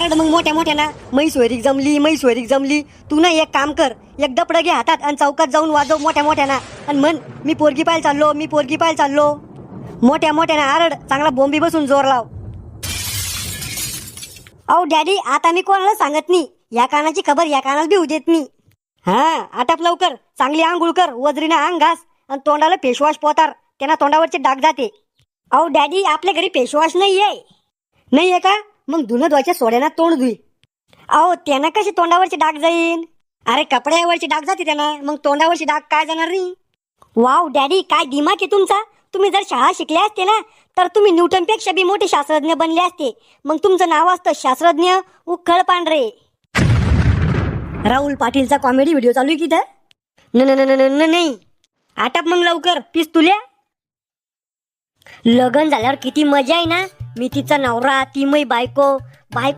आरड मग मोठ्या मोठ्याना मैसोरीक जमली. तू ना एक काम कर, एक दपड घे हातात आणि चौकात जाऊन वाजव मोठ्या मोठ्याना आणि म्हण मी पोरगी पाहायला चाललो. मोठ्या मोठ्याना आरड, चांगला बोंबी बसून जोर लाव. अहो डॅडी, आता मी कोणाला सांगत नाही, या कानाची खबर या कानाला देऊ देत नाही. हा, आटाप लवकर, चांगली आंघोळ कर, वजरीने अंग घास आणि तोंडाला फेसवॉश पोतार, त्यांना तोंडावरचे डाग जाते. अहो डॅडी, आपल्या घरी फेसवॉश नाहीये का? मग धुणं धुवायच्या सोड्याना तोंड धुई. अहो त्यांना कशी तोंडावरचे डाग जाईन? अरे कपड्यावरचे डाग जाते त्यांना, मग तोंडावरचे डाग काय जाणार नाही. वाव डॅडी, काय दिमाग आहे तुमचा. तुम्ही जर शाळा शिकले असते ना तर तुम्ही न्यूटनपेक्षा बी मोठे शास्त्रज्ञ बनले असते. मग तुमचं नाव असतं शास्त्रज्ञ उखळ पांढरे. राहुल पाटीलचा कॉमेडी व्हिडिओ चालू आहे की तर नाही. आटाप मग लवकर, पीस तुल्या. लग्न झाल्यावर किती मजा आहे ना. मी तिचा नवरा, ती मै बायको.